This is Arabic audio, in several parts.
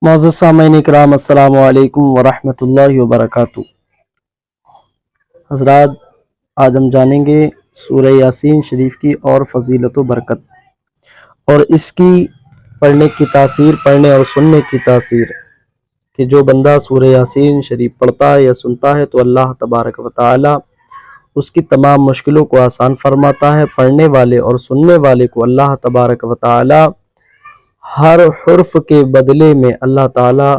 معزز سامعین اکرام، السلام علیکم ورحمۃ اللہ وبرکاتہ۔ حضرات، آج ہم جانیں گے سورہ یاسین شریف کی اور فضیلت و برکت، اور اس کی پڑھنے کی تاثیر، پڑھنے اور سننے کی تاثیر، کہ جو بندہ سورہ یاسین شریف پڑھتا ہے یا سنتا ہے تو اللہ تبارک و تعالی اس کی تمام مشکلوں کو آسان فرماتا ہے۔ پڑھنے والے اور سننے والے کو اللہ تبارک و تعالی ہر حرف کے بدلے میں اللہ تعالی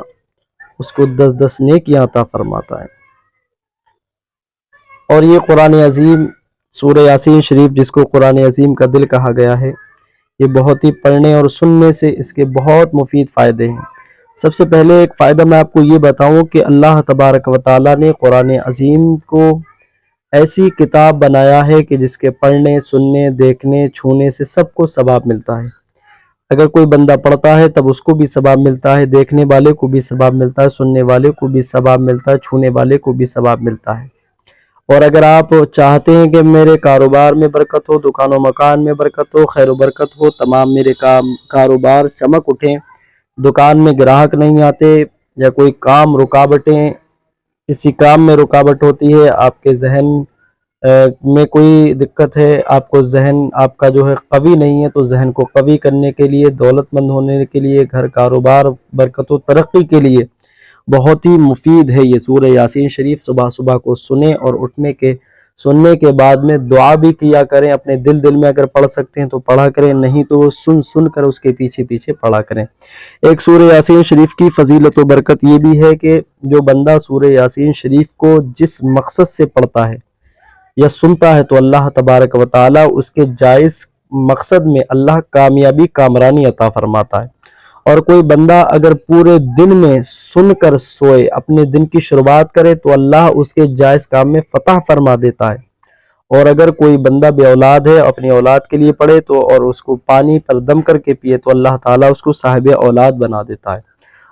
اس کو 10 نیکیاں عطا فرماتا ہے۔ اور یہ قرآن عظیم سورہ یاسین شریف، جس کو قرآن عظیم کا دل کہا گیا ہے، یہ بہت ہی پڑھنے اور سننے سے اس کے بہت مفید فائدے ہیں۔ سب سے پہلے ایک فائدہ میں آپ کو یہ بتاؤں کہ اللہ تبارک و تعالی نے قرآن عظیم کو ایسی کتاب بنایا ہے کہ جس کے پڑھنے، سننے، دیکھنے، چھونے سے سب کو ثواب ملتا ہے۔ اگر کوئی بندہ پڑھتا ہے تب اس کو بھی ثواب ملتا ہے، دیکھنے والے کو بھی ثواب ملتا ہے، سننے والے کو بھی ثواب ملتا ہے، چھونے والے کو بھی ثواب ملتا ہے۔ اور اگر آپ چاہتے ہیں کہ میرے کاروبار میں برکت ہو، دکان و مکان میں برکت ہو، خیر و برکت ہو، تمام میرے کاروبار چمک اٹھیں، دکان میں گراہک نہیں آتے، یا کوئی کام رکاوٹیں، کسی کام میں رکاوٹ ہوتی ہے، آپ کے ذہن میں کوئی دقت ہے، آپ کو ذہن آپ کا جو ہے قوی نہیں ہے، تو ذہن کو قوی کرنے کے لیے، دولت مند ہونے کے لیے، گھر کاروبار برکت و ترقی کے لیے بہت ہی مفید ہے یہ سورہ یاسین شریف۔ صبح صبح کو سنیں اور سننے کے بعد میں دعا بھی کیا کریں، اپنے دل میں اگر پڑھ سکتے ہیں تو پڑھا کریں، نہیں تو سن کر اس کے پیچھے پیچھے پڑھا کریں۔ ایک سورہ یاسین شریف کی فضیلت و برکت یہ بھی ہے کہ جو بندہ سورہ یاسین شریف کو جس مقصد سے پڑھتا ہے یا سنتا ہے تو اللہ تبارک و تعالی اس کے جائز مقصد میں اللہ کامیابی، کامرانی عطا فرماتا ہے۔ اور کوئی بندہ اگر پورے دن میں سن کر سوئے، اپنے دن کی شروعات کرے، تو اللہ اس کے جائز کام میں فتح فرما دیتا ہے۔ اور اگر کوئی بندہ بے اولاد ہے، اپنی اولاد کے لیے پڑھے تو اور اس کو پانی پر دم کر کے پیے تو اللہ تعالیٰ اس کو صاحب اولاد بنا دیتا ہے۔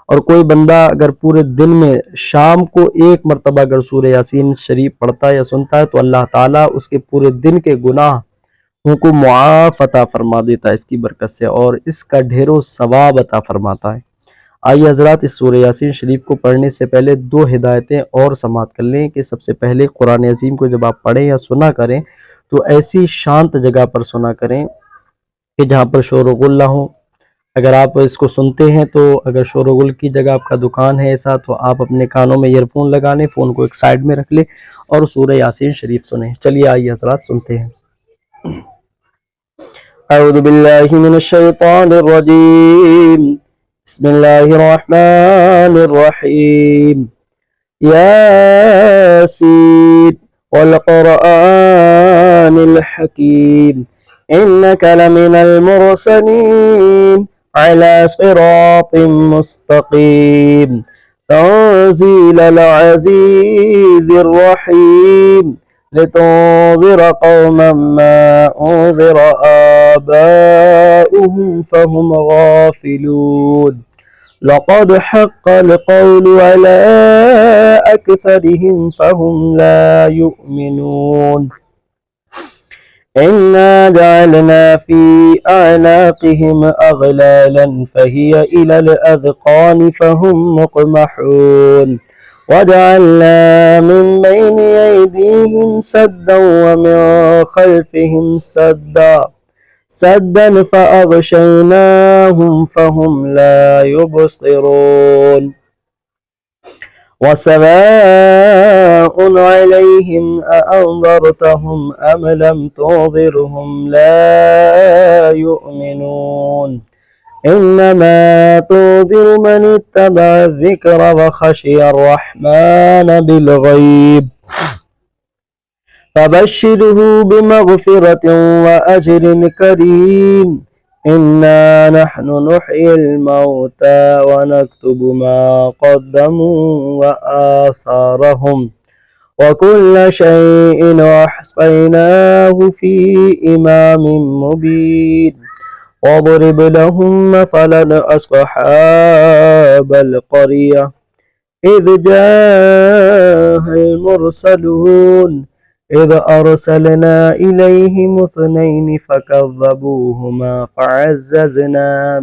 اور کوئی بندہ اگر پورے دن میں شام کو ایک مرتبہ اگر سورہ یاسین شریف پڑھتا ہے یا سنتا ہے تو اللہ تعالیٰ اس کے پورے دن کے گناہ کو معاف عطا فرما دیتا ہے اس کی برکت سے، اور اس کا ڈھیروں ثواب عطا فرماتا ہے۔ آئیے حضرات، اس سورہ یاسین شریف کو پڑھنے سے پہلے 2 ہدایتیں اور سماعت کر لیں کہ سب سے پہلے قرآن عظیم کو جب آپ پڑھیں یا سنا کریں تو ایسی شانت جگہ پر سنا کریں کہ جہاں پر شور و غل نہ ہو۔ اگر آپ اس کو سنتے ہیں تو اگر شور و غل کی جگہ آپ کا دکان ہے ایسا، تو آپ اپنے کانوں میں ایئر فون لگا لیں، فون کو ایک سائڈ میں رکھ لیں اور سورہ یاسین شریف سنیں۔ چلیے آئیے حضرات سنتے ہیں۔ اعوذ باللہ من الشیطان الرجیم، بسم اللہ الرحمن الرحیم، یاسین والقرآن الحکیم انک لمن المرسلین علی صراط مستقیم تنزیل العزیز الرحیم لتنذر قوما ما انذر آباؤهم فهم غافلون لقد حق القول على أكثرهم فهم لا يؤمنون إنا جعلنا في أعناقهم أغلالا فهي إلى الأذقان فهم مقمحون وجعلنا من بين أيديهم سدا ومن خلفهم سدا فأغشيناهم فهم لا يبصرون وسواء عليهم أأنذرتهم أم لم تنذرهم لا يؤمنون إنما تنذر من اتبع الذكر وخشي الرحمن بالغيب فبشره بمغفرة وأجر كريم إنا نحن نحيي الموتى ونكتب ما قدموا وآثارهم وكل شيء أحصيناه في إمام مبين واضرب لهم مثلا أصحاب القرية إذ جاءها المرسلون إذ أرسلنا إليهم 2 فكذبوهما فعززنا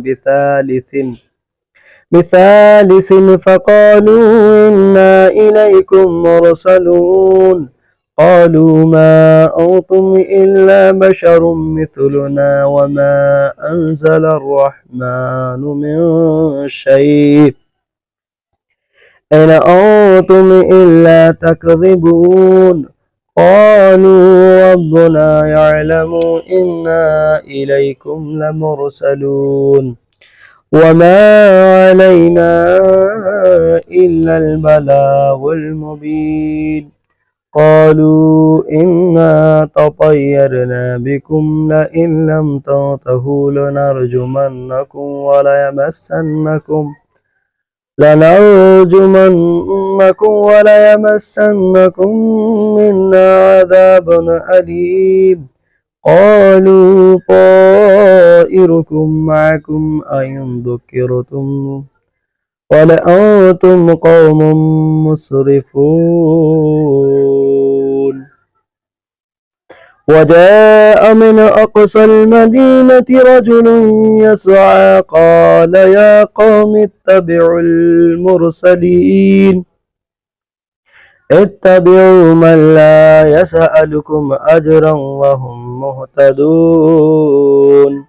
بثالث فقالوا إنا إليكم مرسلون قالوا ما أنتم إلا بشر مثلنا وما أنزل الرحمن من شيء إن أنتم إلا تكذبون قالوا ربنا يعلم إنا إليكم لمرسلون وما علينا إلا البلاغ المبين قالوا إنا تطيرنا بكم لئن لم تنتهوا لنرجمنكم منا عذاب أليم قالوا طائركم معكم أئن ذكرتم بل أنتم قوم مسرفون وجاء من أقصى المدينة رجل يسعى قال يا قوم اتبعوا من لا يسألكم أجرا وهم مهتدون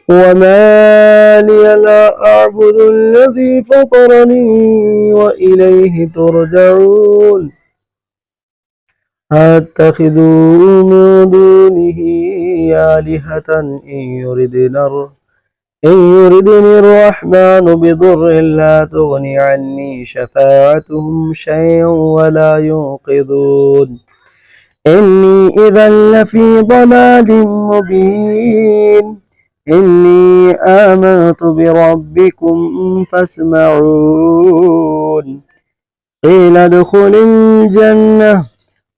وما لي لا أعبد الذي فطرني وإليه ترجعون أتخذ من دونه آلهة إن يردني الرحمن بضر لا تغني عني شفاعتهم شيئا ولا ينقذون إني إذا لفي ضلال مبين إني آمنت بربكم فاسمعون قيل ادخل الجنة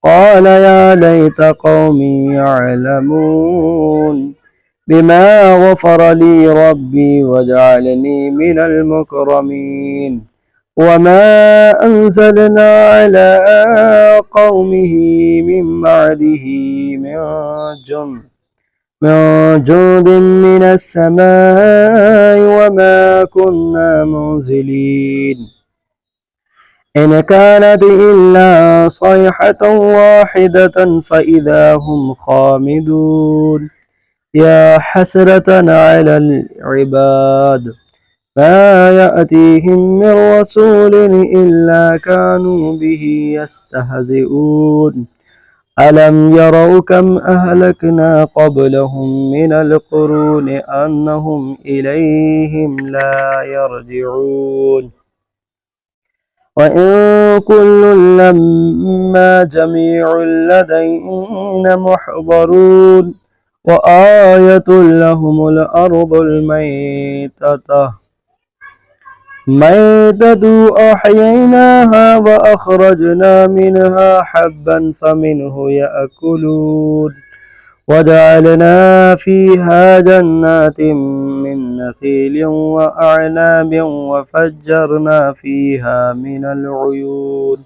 قال يا ليت قومي يعلمون بما غفر لي ربي وجعلني من المكرمين وما أنزلنا على قومه من بعده من جند من السماء وما كنا منزلين إن كانت إلا صيحة واحدة فإذا هم خامدون يا حسرة على العباد ما يأتيهم من رسول إلا كانوا به يستهزئون ألم يروا كم أهلكنا قبلهم من القرون أنهم إليهم لا يرجعون وإن كل لما جميع لدينا محضرون وآية لهم الأرض الميتة أحييناها وأخرجنا منها حبا فمنه يأكلون وجعلنا فيها جنات من نخيل وأعناب وفجرنا فيها من العيون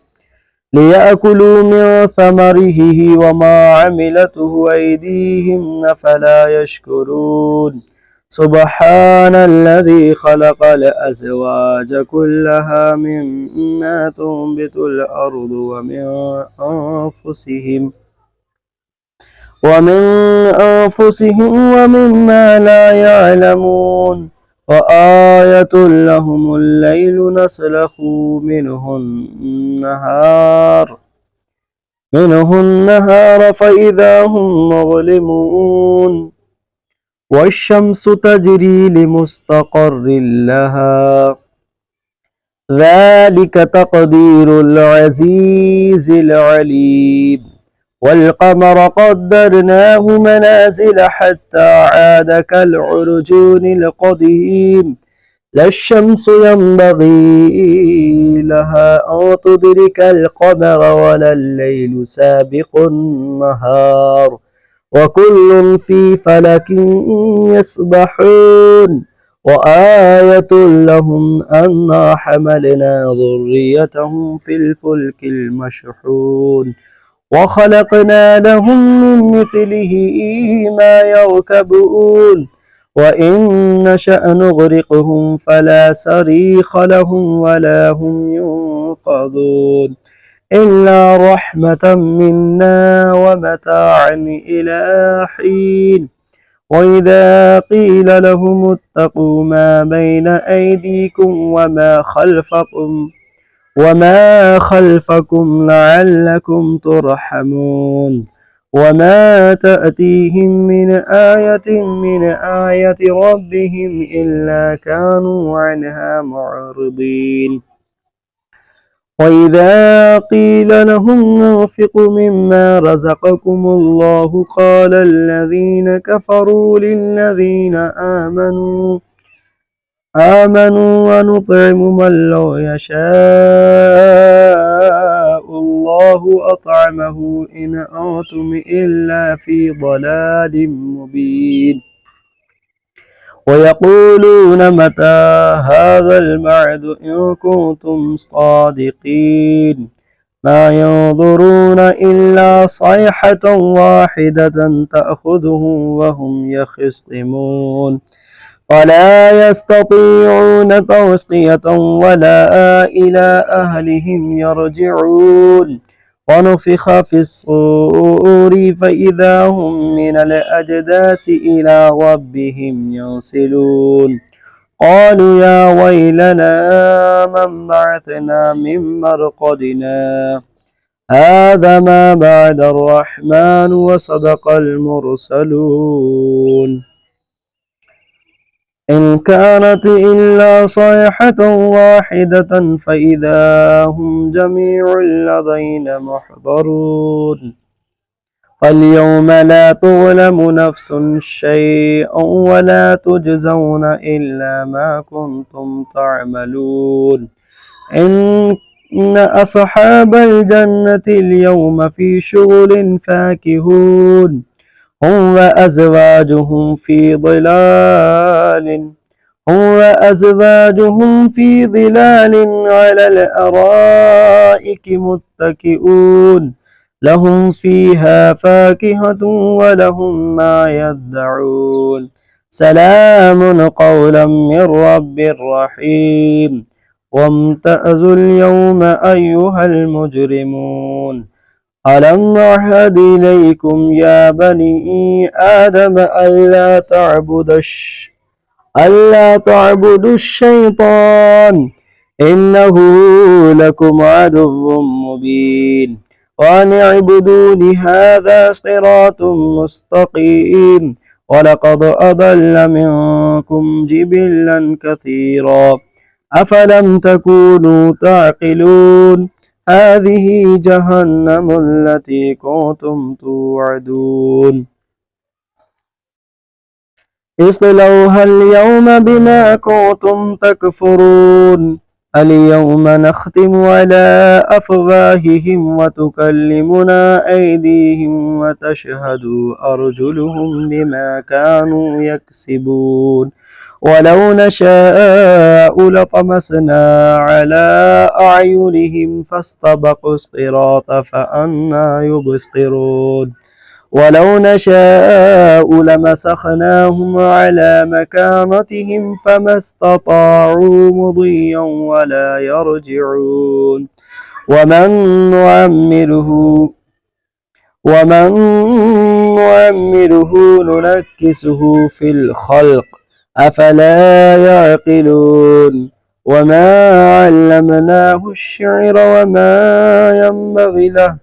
ليأكلوا من ثمره وما عملته أيديهم أفلا يشكرون سبحان الذي خلق الأزواج كلها مما تنبت الأرض ومن أنفسهم ومما لا يعلمون وآية لهم الليل نسلخ منه النهار فإذا هم مظلمون والشمس تجري لمستقر لها ذلك تقدير العزيز العليم والقمر قدرناه منازل حتى عاد كالعرجون القديم لا الشمس ينبغي لها أن تدرك القمر ولا الليل سابق النهار وكل في فلك يسبحون وآية لهم أنا حملنا ذريتهم في الفلك المشحون وخلقنا لهم من مثله ما يركبون وإن نشأ نغرقهم فلا صريخ لهم ولا هم ينقذون إلا رحمة منا ومتاعا إلى حين وإذا قيل لهم اتقوا ما بين أيديكم وما خلفكم لعلكم ترحمون وما تأتيهم من آية ربهم إلا كانوا عنها معرضين وإذا قيل لهم انفقوا مما رزقكم الله قال الذين كفروا للذين آمنوا ونطعم من لو يشاء الله أطعمه إن أنتم إلا في ضلال مبين ويقولون متى هذا الوعد إن كنتم صادقين ما ينظرون إلا صيحة واحدة تأخذهم وهم يخصمون فلا يستطيعون توصية ولا إلى أهلهم يرجعون ونفخ في الصور فإذا هم من الأجداث إلى ربهم ينسلون قالوا يا ويلنا من بعثنا من مرقدنا هذا ما بعد الرحمن وصدق المرسلون إن كانت إلا صيحة واحدة فإذا هم جميع لدينا محضرون فاليوم لا تظلم نفس شيئا ولا تجزون إلا ما كنتم تعملون إن أصحاب الجنة اليوم في شغل فاكهون هم وأزواجهم في ظلال على الأرائك متكئون لهم فيها فاكهة ولهم ما يدعون سلام قولا من رب رحيم وامتازوا اليوم أيها المجرمون ألم أعهد إليكم يا بني آدم ألا تعبدوا الشيطان إنه لكم عدو مبين وأن اعبدون هذا صراط مستقيم ولقد أضل منكم جبلا كثيرا أفلم تكونوا تعقلون هذه جهنم التي كنتم توعدون اصلوها اليوم بما كنتم تكفرون اليوم نختم على أفواههم وتكلمنا أيديهم وتشهد أرجلهم بما كانوا يكسبون ولو نشاء لطمسنا على أعينهم فاستبقوا الصراط فأنى يبصرون ولو نشاء لمسخناهم على مكانتهم فما استطاعوا مضيا ولا يرجعون ومن نعمره ننكسه في الخلق أفلا يعقلون وما علمناه الشعر وما ينبغي له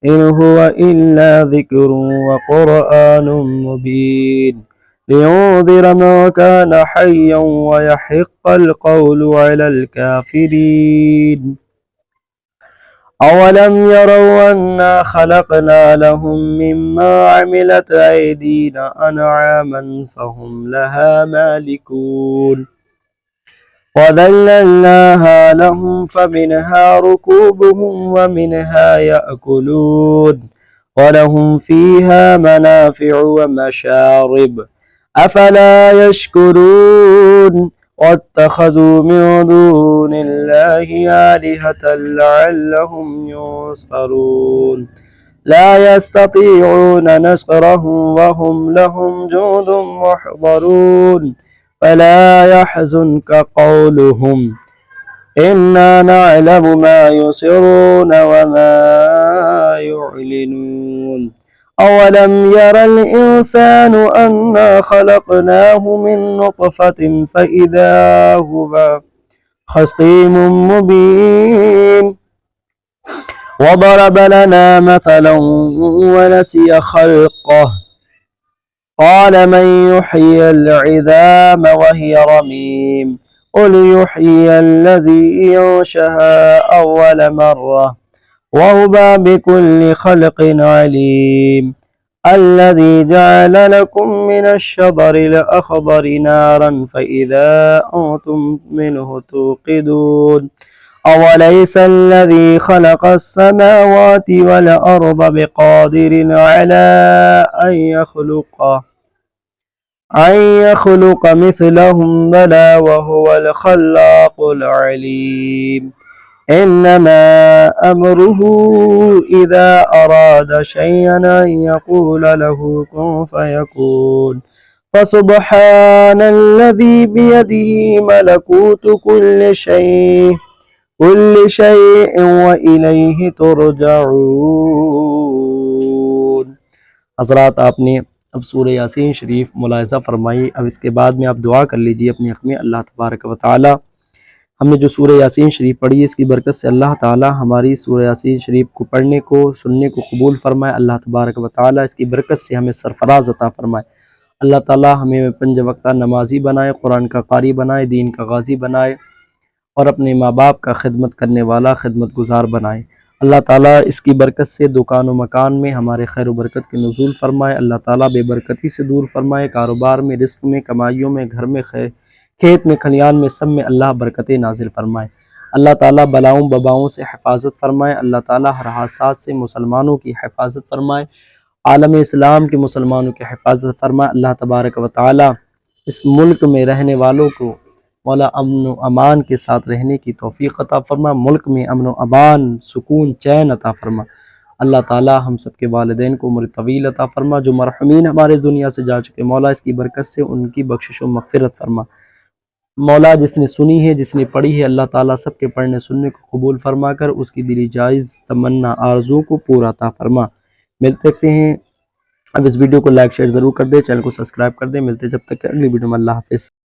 إن هو إلا ذكر وقرآن مبين لينذر من كان حيا ويحق القول على الكافرين أولم يروا أنا خلقنا لهم مما عملت أيدينا أنعاما فهم لها مالكون وذللناها لهم فمنها ركوبهم ومنها يأكلون ولهم فيها منافع ومشارب أفلا يشكرون واتخذوا من دون الله آلهة لعلهم ينصرون لا يستطيعون نصرهم وهم لهم جند محضرون فلا يحزنك قولهم إنا نعلم ما يسرون وما يعلنون أولم ير الإنسان أنا خلقناه من نطفة فإذا هو خصيم مبين وضرب لنا مثلا ونسي خلقه قال من يحيي العظام وهي رميم قل يحيي الذي ينشأها أول مرة وهو بكل خلق عليم الذي جعل لكم من الشجر الأخضر نارا فإذا أنتم منه توقدون أوليس الذي خلق السماوات والأرض بقادر على أن يخلق مثلهم بلى وهو الخلاق العليم إنما أمره إذا أراد شيئا أن يقول له كن فيكون فسبحان الذي بيده ملكوت كل شيء وإلیہ ترجعون۔ حضرات آپ نے اب سورہ یاسین شریف ملاحظہ فرمائی۔ اب اس کے بعد میں آپ دعا کر لیجئے اپنے حق میں اللہ تبارک و تعالی ہم نے جو سورہ یاسین شریف پڑھی اس کی برکت سے اللہ تعالی ہماری سورہ یاسین شریف کو پڑھنے کو سننے کو قبول فرمائے۔ اللہ تبارک و تعالی اس کی برکت سے ہمیں سرفراز عطا فرمائے۔ اللہ تعالی ہمیں 5 وقتہ نمازی بنائے، قرآن کا قاری بنائے، دین کا غازی بنائے اور اپنے ماں باپ کا خدمت کرنے والا خدمت گزار بنائے۔ اللہ تعالیٰ اس کی برکت سے دکان و مکان میں ہمارے خیر و برکت کے نزول فرمائے۔ اللہ تعالیٰ بے برکتی سے دور فرمائے۔ کاروبار میں، رزق میں، کمائیوں میں، گھر میں، کھیت میں، کھلیان میں، سب میں اللہ برکتیں نازل فرمائے۔ اللہ تعالیٰ بلاؤں بباؤں سے حفاظت فرمائے۔ اللہ تعالیٰ ہر حادثات سے مسلمانوں کی حفاظت فرمائے۔ عالم اسلام کے مسلمانوں کی حفاظت فرمائے۔ اللہ تبارک و تعالیٰ اس ملک میں رہنے والوں کو مولا امن و امان کے ساتھ رہنے کی توفیق عطا فرما۔ ملک میں امن و امان، سکون، چین عطا فرما۔ اللہ تعالی ہم سب کے والدین کو عمر طویل عطا فرما۔ جو مرحومین ہمارے اس دنیا سے جا چکے مولا اس کی برکت سے ان کی بخشش و مغفرت فرما۔ مولا جس نے سنی ہے، جس نے پڑھی ہے، اللہ تعالیٰ سب کے پڑھنے سننے کو قبول فرما کر اس کی دلی جائز تمنا آرزو کو پورا عطا فرما۔ ملتے ہیں، اب اس ویڈیو کو لائک شیئر ضرور کر دیں، چینل کو سبسکرائب کر دیں۔ ملتے جب تک کہ اگلی ویڈیو میں، اللہ حافظ۔